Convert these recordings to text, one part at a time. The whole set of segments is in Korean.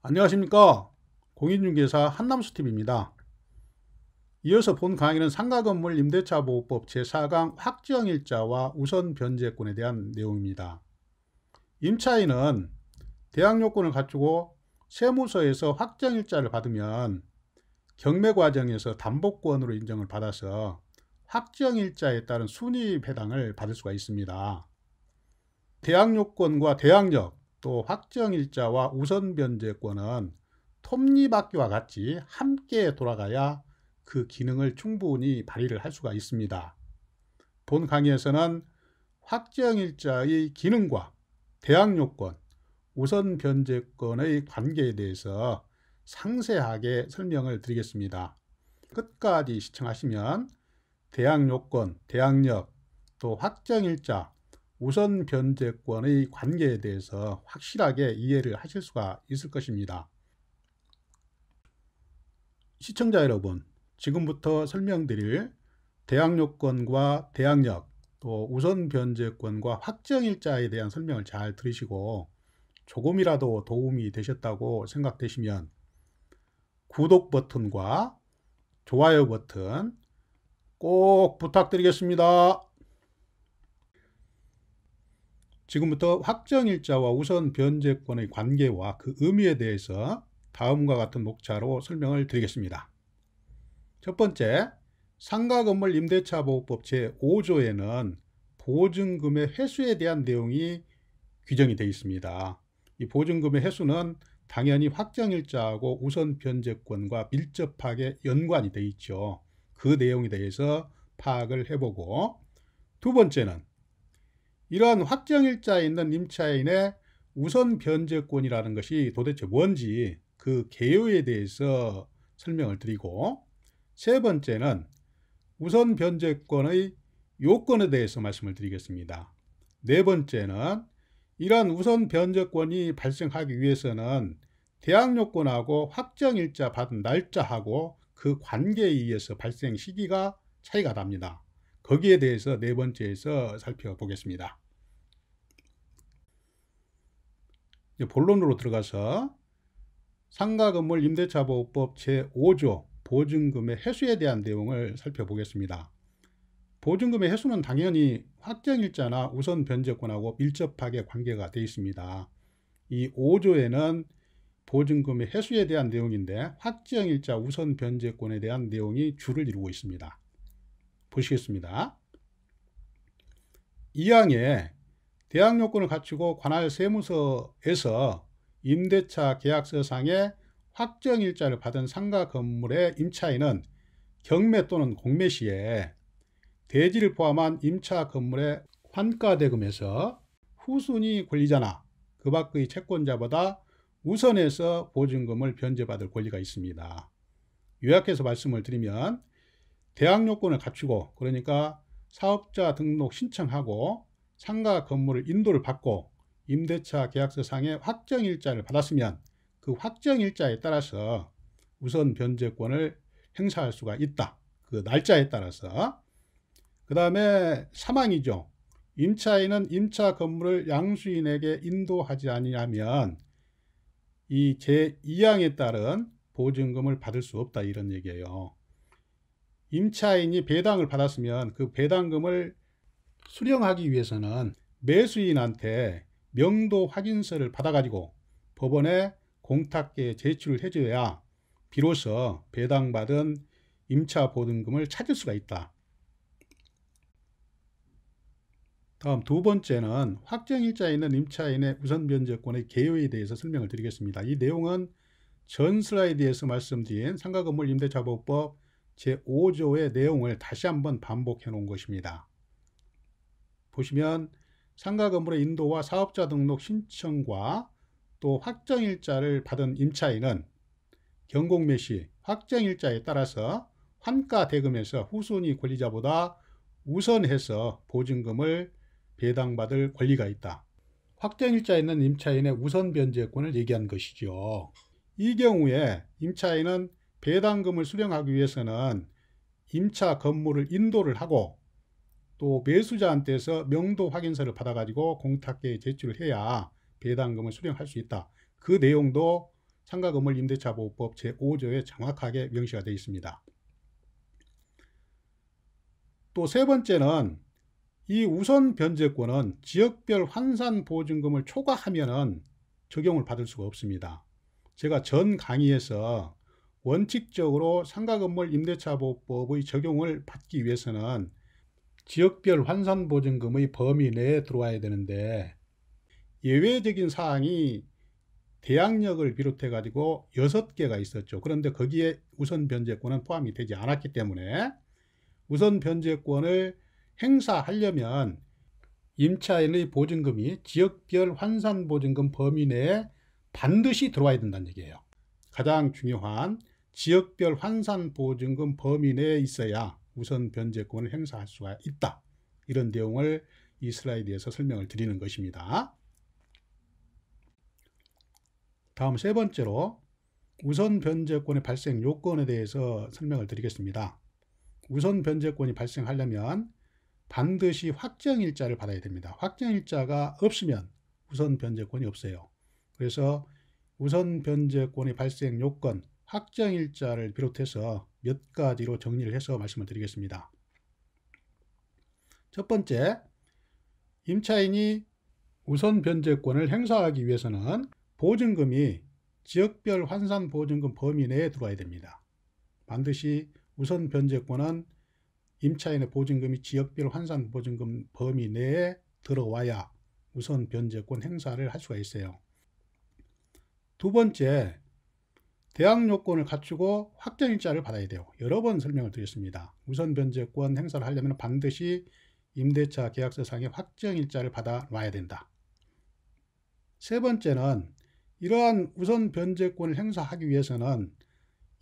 안녕하십니까. 공인중개사 한남수TV입니다. 이어서 본 강의는 상가건물 임대차보호법 제4강 확정일자와 우선변제권에 대한 내용입니다. 임차인은 대항요건을 갖추고 세무서에서 확정일자를 받으면 경매과정에서 담보권으로 인정을 받아서 확정일자에 따른 순위배당을 받을 수가 있습니다. 대항요건과 대항력 또 확정일자와 우선변제권은 톱니바퀴와 같이 함께 돌아가야 그 기능을 충분히 발휘를 할 수가 있습니다. 본 강의에서는 확정일자의 기능과 대항요건, 우선변제권의 관계에 대해서 상세하게 설명을 드리겠습니다. 끝까지 시청하시면 대항요건, 대항력, 또 확정일자, 우선변제권의 관계에 대해서 확실하게 이해를 하실 수가 있을 것입니다. 시청자 여러분, 지금부터 설명드릴 대항요건과 대항력, 또 우선변제권과 확정일자에 대한 설명을 잘 들으시고 조금이라도 도움이 되셨다고 생각되시면 구독 버튼과 좋아요 버튼 꼭 부탁드리겠습니다. 지금부터 확정일자와 우선변제권의 관계와 그 의미에 대해서 다음과 같은 목차로 설명을 드리겠습니다. 첫 번째, 상가건물 임대차보호법 제5조에는 보증금의 회수에 대한 내용이 규정이 되어 있습니다. 이 보증금의 회수는 당연히 확정일자하고 우선변제권과 밀접하게 연관이 되어 있죠. 그 내용에 대해서 파악을 해보고, 두 번째는 이러한 확정일자에 있는 임차인의 우선변제권이라는 것이 도대체 뭔지 그 개요에 대해서 설명을 드리고, 세 번째는 우선변제권의 요건에 대해서 말씀을 드리겠습니다. 네 번째는 이러한 우선변제권이 발생하기 위해서는 대항요건하고 확정일자 받은 날짜하고 그 관계에 의해서 발생 시기가 차이가 납니다. 거기에 대해서 네 번째에서 살펴보겠습니다. 이제 본론으로 들어가서 상가건물 임대차보호법 제5조 보증금의 회수에 대한 내용을 살펴보겠습니다. 보증금의 회수는 당연히 확정일자나 우선변제권하고 밀접하게 관계가 되어 있습니다. 이 5조에는 보증금의 회수에 대한 내용인데 확정일자 우선변제권에 대한 내용이 주를 이루고 있습니다. 보시겠습니다. 2항에 대항요건을 갖추고 관할 세무서에서 임대차 계약서상의 확정일자를 받은 상가 건물의 임차인은 경매 또는 공매 시에 대지를 포함한 임차 건물의 환가대금에서 후순위 권리자나 그 밖의 채권자보다 우선해서 보증금을 변제받을 권리가 있습니다. 요약해서 말씀을 드리면 대항요건을 갖추고, 그러니까 사업자 등록 신청하고 상가 건물을 인도를 받고 임대차 계약서상의 확정일자를 받았으면 그 확정일자에 따라서 우선 변제권을 행사할 수가 있다. 그 날짜에 따라서. 그 다음에 3항이죠. 임차인은 임차 건물을 양수인에게 인도하지 아니하면 이 제2항에 따른 보증금을 받을 수 없다, 이런 얘기예요. 임차인이 배당을 받았으면 그 배당금을 수령하기 위해서는 매수인한테 명도 확인서를 받아가지고 법원에 공탁계에 제출을 해줘야 비로소 배당받은 임차 보증금을 찾을 수가 있다. 다음 두 번째는 확정일자에 있는 임차인의 우선변제권의 개요에 대해서 설명을 드리겠습니다. 이 내용은 전 슬라이드에서 말씀드린 상가건물 임대차보호법 제5조의 내용을 다시 한번 반복해 놓은 것입니다. 보시면 상가건물의 인도와 사업자 등록 신청과 또 확정일자를 받은 임차인은 경공매 시 확정일자에 따라서 환가대금에서 후순위 권리자보다 우선해서 보증금을 배당받을 권리가 있다. 확정일자에 있는 임차인의 우선변제권을 얘기한 것이죠. 이 경우에 임차인은 배당금을 수령하기 위해서는 임차 건물을 인도를 하고 또 매수자한테서 명도 확인서를 받아가지고 공탁계에 제출을 해야 배당금을 수령할 수 있다. 그 내용도 상가건물 임대차 보호법 제5조에 정확하게 명시가 되어 있습니다. 또 세 번째는 이 우선 변제권은 지역별 환산 보증금을 초과하면 적용을 받을 수가 없습니다. 제가 전 강의에서 원칙적으로 상가건물 임대차 보호법의 적용을 받기 위해서는 지역별 환산 보증금의 범위 내에 들어와야 되는데 예외적인 사항이 대항력을 비롯해 가지고 6개가 있었죠. 그런데 거기에 우선 변제권은 포함이 되지 않았기 때문에 우선 변제권을 행사하려면 임차인의 보증금이 지역별 환산 보증금 범위 내에 반드시 들어와야 된다는 얘기예요. 가장 중요한 지역별 환산 보증금 범위 내에 있어야 우선 변제권을 행사할 수가 있다. 이런 내용을 이 슬라이드에서 설명을 드리는 것입니다. 다음 세 번째로 우선 변제권의 발생 요건에 대해서 설명을 드리겠습니다. 우선 변제권이 발생하려면 반드시 확정일자를 받아야 됩니다. 확정일자가 없으면 우선 변제권이 없어요. 그래서 우선 변제권의 발생 요건, 확정일자를 비롯해서 몇 가지로 정리를 해서 말씀을 드리겠습니다. 첫 번째, 임차인이 우선 변제권을 행사하기 위해서는 보증금이 지역별 환산 보증금 범위 내에 들어와야 됩니다. 반드시 우선 변제권은 임차인의 보증금이 지역별 환산 보증금 범위 내에 들어와야 우선 변제권 행사를 할 수가 있어요. 두 번째, 대항 요건을 갖추고 확정일자를 받아야 돼요. 여러 번 설명을 드렸습니다. 우선 변제권 행사를 하려면 반드시 임대차 계약서상의 확정일자를 받아 놔야 된다. 세 번째는 이러한 우선 변제권을 행사하기 위해서는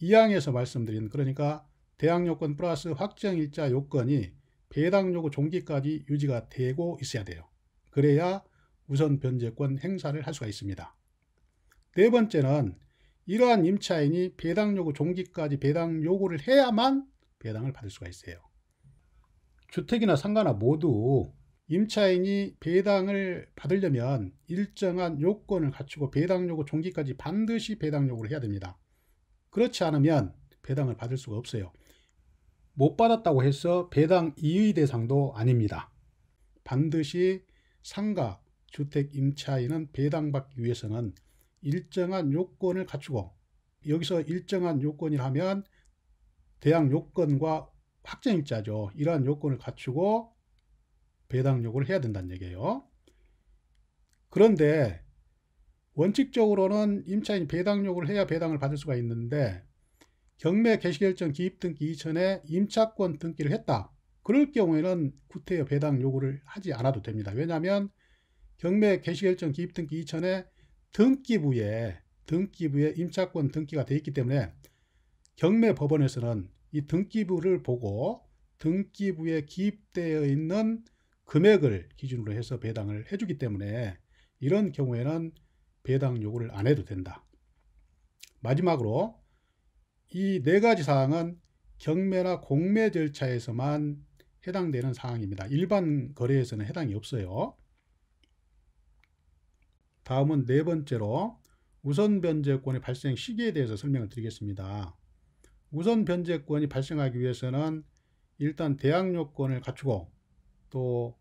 2항에서 말씀드린, 그러니까 대항 요건 플러스 확정일자 요건이 배당 요구 종기까지 유지가 되고 있어야 돼요. 그래야 우선 변제권 행사를 할 수가 있습니다. 네 번째는 이러한 임차인이 배당 요구 종기까지 배당 요구를 해야만 배당을 받을 수가 있어요. 주택이나 상가나 모두 임차인이 배당을 받으려면 일정한 요건을 갖추고 배당 요구 종기까지 반드시 배당 요구를 해야 됩니다. 그렇지 않으면 배당을 받을 수가 없어요. 못 받았다고 해서 배당 이의 대상도 아닙니다. 반드시 상가, 주택 임차인은 배당받기 위해서는 일정한 요건을 갖추고, 여기서 일정한 요건이라 하면 대항 요건과 확정일자죠. 이러한 요건을 갖추고 배당 요구를 해야 된다는 얘기예요. 그런데 원칙적으로는 임차인이 배당 요구를 해야 배당을 받을 수가 있는데 경매 개시결정 기입등기 이전에 임차권 등기를 했다. 그럴 경우에는 구태여 배당 요구를 하지 않아도 됩니다. 왜냐하면 경매 개시결정 기입등기 이전에 등기부에 임차권 등기가 되어 있기 때문에 경매법원에서는 이 등기부를 보고 등기부에 기입되어 있는 금액을 기준으로 해서 배당을 해주기 때문에 이런 경우에는 배당 요구를 안 해도 된다. 마지막으로 이 네 가지 사항은 경매나 공매 절차에서만 해당되는 사항입니다. 일반 거래에서는 해당이 없어요. 다음은 네 번째로 우선 변제권의 발생 시기에 대해서 설명을 드리겠습니다. 우선 변제권이 발생하기 위해서는 일단 대항 요건을 갖추고 또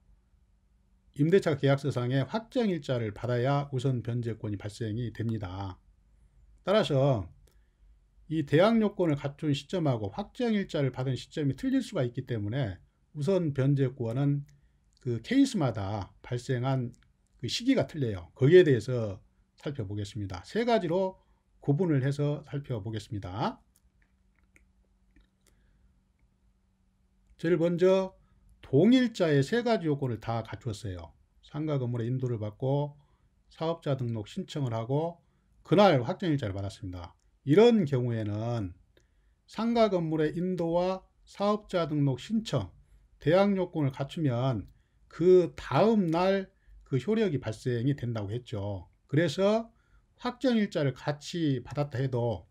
임대차 계약서상의 확정일자를 받아야 우선 변제권이 발생이 됩니다. 따라서 이 대항 요건을 갖춘 시점하고 확정일자를 받은 시점이 틀릴 수가 있기 때문에 우선 변제권은 그 케이스마다 발생한 그 시기가 틀려요. 거기에 대해서 살펴보겠습니다. 세 가지로 구분을 해서 살펴보겠습니다. 제일 먼저 동일자의 세 가지 요건을 다 갖추었어요. 상가 건물의 인도를 받고 사업자 등록 신청을 하고 그날 확정일자를 받았습니다. 이런 경우에는 상가 건물의 인도와 사업자 등록 신청, 대항 요건을 갖추면 그 다음 날 그 효력이 발생이 된다고 했죠. 그래서 확정일자를 같이 받았다 해도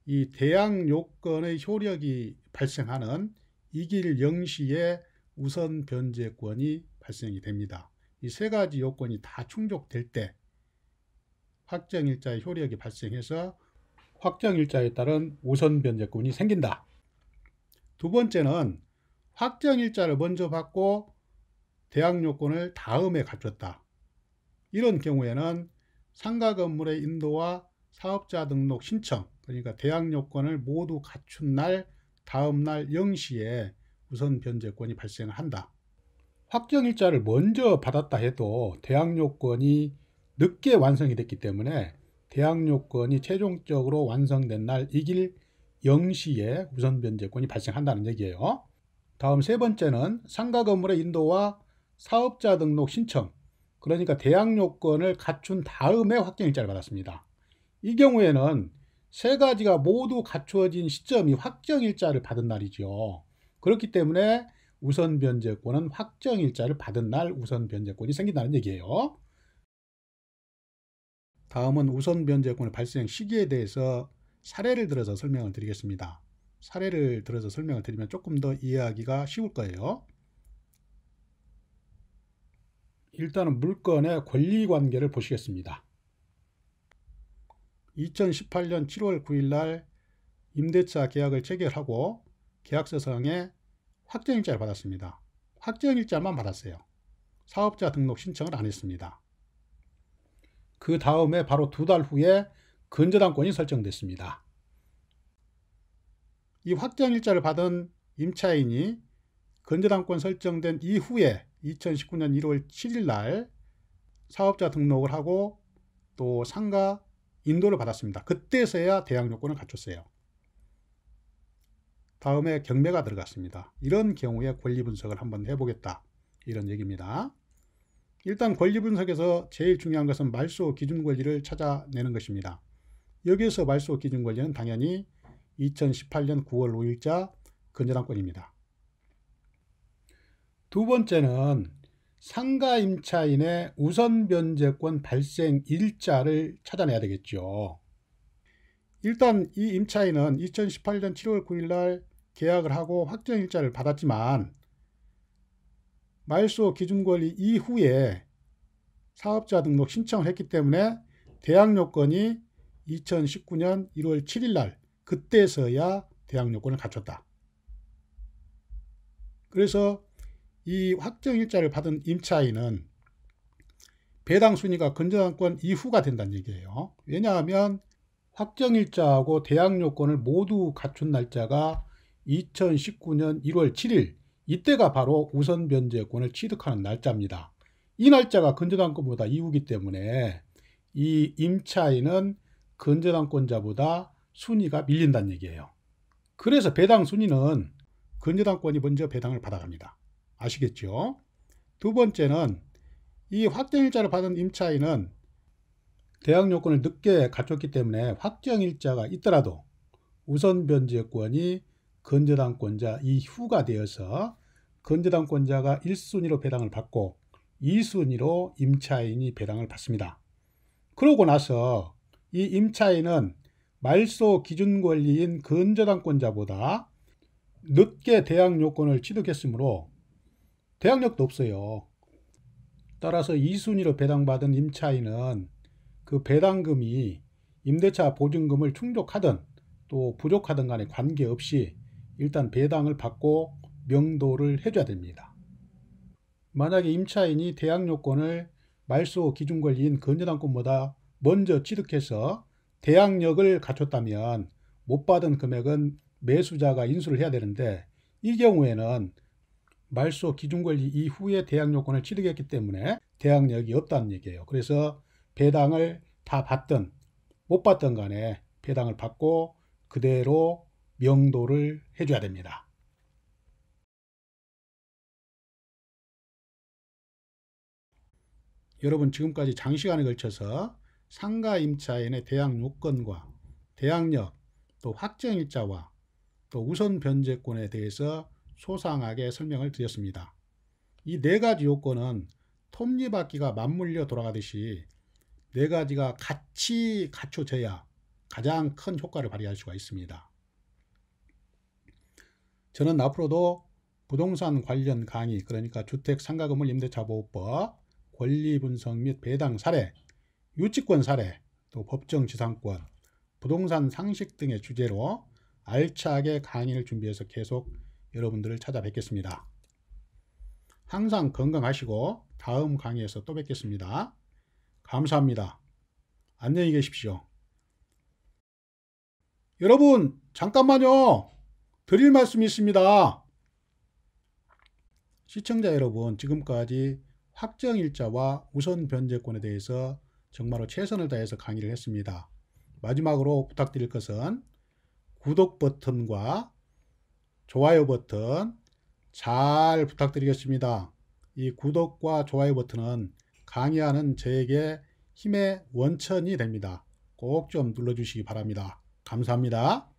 이 대항 요건의 효력이 발생하는 이길 0시에 우선 변제권이 발생이 됩니다. 이 세 가지 요건이 다 충족될 때 확정일자의 효력이 발생해서 확정일자에 따른 우선 변제권이 생긴다. 두 번째는 확정일자를 먼저 받고 대항요건을 다음에 갖췄다. 이런 경우에는 상가 건물의 인도와 사업자 등록 신청, 그러니까 대항요건을 모두 갖춘 날 다음 날 0시에 우선 변제권이 발생한다. 확정일자를 먼저 받았다 해도 대항요건이 늦게 완성이 됐기 때문에 대항요건이 최종적으로 완성된 날 이길 0시에 우선 변제권이 발생한다는 얘기예요. 다음 세 번째는 상가 건물의 인도와 사업자 등록 신청, 그러니까 대항요건을 갖춘 다음에 확정일자를 받았습니다. 이 경우에는 세 가지가 모두 갖추어진 시점이 확정일자를 받은 날이죠. 그렇기 때문에 우선 변제권은 확정일자를 받은 날 우선 변제권이 생긴다는 얘기예요. 다음은 우선 변제권의 발생 시기에 대해서 사례를 들어서 설명을 드리겠습니다. 사례를 들어서 설명을 드리면 조금 더 이해하기가 쉬울 거예요. 일단은 물건의 권리관계를 보시겠습니다. 2018년 7월 9일 날 임대차 계약을 체결하고 계약서상에 확정일자를 받았습니다. 확정일자만 받았어요. 사업자 등록 신청을 안 했습니다. 그 다음에 바로 2달 후에 근저당권이 설정됐습니다. 이 확정일자를 받은 임차인이 근저당권 설정된 이후에 2019년 1월 7일 날 사업자 등록을 하고 또 상가 인도를 받았습니다. 그때서야 대항요건을 갖췄어요. 다음에 경매가 들어갔습니다. 이런 경우에 권리 분석을 한번 해보겠다, 이런 얘기입니다. 일단 권리 분석에서 제일 중요한 것은 말소 기준 권리를 찾아내는 것입니다. 여기에서 말소 기준 권리는 당연히 2018년 9월 5일자 근저당권입니다. 두 번째는 상가 임차인의 우선 변제권 발생 일자를 찾아내야 되겠죠. 일단 이 임차인은 2018년 7월 9일 날 계약을 하고 확정일자를 받았지만 말소 기준 권리 이후에 사업자 등록 신청을 했기 때문에 대항요건이 2019년 1월 7일 날 그때서야 대항요건을 갖췄다. 그래서 이 확정일자를 받은 임차인은 배당 순위가 근저당권 이후가 된다는 얘기예요. 왜냐하면 확정일자하고 대항요건을 모두 갖춘 날짜가 2019년 1월 7일, 이때가 바로 우선 변제권을 취득하는 날짜입니다. 이 날짜가 근저당권보다 이후이기 때문에 이 임차인은 근저당권자보다 순위가 밀린다는 얘기예요. 그래서 배당 순위는 근저당권이 먼저 배당을 받아갑니다. 아시겠죠? 두 번째는 이 확정일자를 받은 임차인은 대항요건을 늦게 갖췄기 때문에 확정일자가 있더라도 우선 변제권이 근저당권자 이후가 되어서 근저당권자가 1순위로 배당을 받고 2순위로 임차인이 배당을 받습니다. 그러고 나서 이 임차인은 말소 기준 권리인 근저당권자보다 늦게 대항요건을 취득했으므로 대항력도 없어요. 따라서 2순위로 배당받은 임차인은 그 배당금이 임대차 보증금을 충족하든 또 부족하든 간에 관계없이 일단 배당을 받고 명도를 해줘야 됩니다. 만약에 임차인이 대항요건을 말소 기준 권리인 근저당권보다 먼저 취득해서 대항력을 갖췄다면 못 받은 금액은 매수자가 인수를 해야 되는데, 이 경우에는 말소 기준 권리 이후에 대항요건을 취득했기 때문에 대항력이 없다는 얘기예요. 그래서 배당을 다 받든 못 받든 간에 배당을 받고 그대로 명도를 해줘야 됩니다. 여러분, 지금까지 장시간에 걸쳐서 상가 임차인의 대항요건과 대항력, 또 확정일자와 또 우선 변제권에 대해서 소상하게 설명을 드렸습니다. 이 네 가지 요건은 톱니바퀴가 맞물려 돌아가듯이 네 가지가 같이 갖춰져야 가장 큰 효과를 발휘할 수가 있습니다. 저는 앞으로도 부동산 관련 강의, 그러니까 주택 상가건물 임대차 보호법, 권리 분석 및 배당 사례, 유치권 사례, 또 법정지상권, 부동산 상식 등의 주제로 알차게 강의를 준비해서 계속 여러분들을 찾아뵙겠습니다. 항상 건강하시고 다음 강의에서 또 뵙겠습니다. 감사합니다. 안녕히 계십시오. 여러분 잠깐만요. 드릴 말씀이 있습니다. 시청자 여러분, 지금까지 확정일자와 우선 변제권에 대해서 정말로 최선을 다해서 강의를 했습니다. 마지막으로 부탁드릴 것은 구독 버튼과 좋아요 버튼 잘 부탁드리겠습니다. 이 구독과 좋아요 버튼은 강의하는 저에게 힘의 원천이 됩니다. 꼭 좀 눌러주시기 바랍니다. 감사합니다.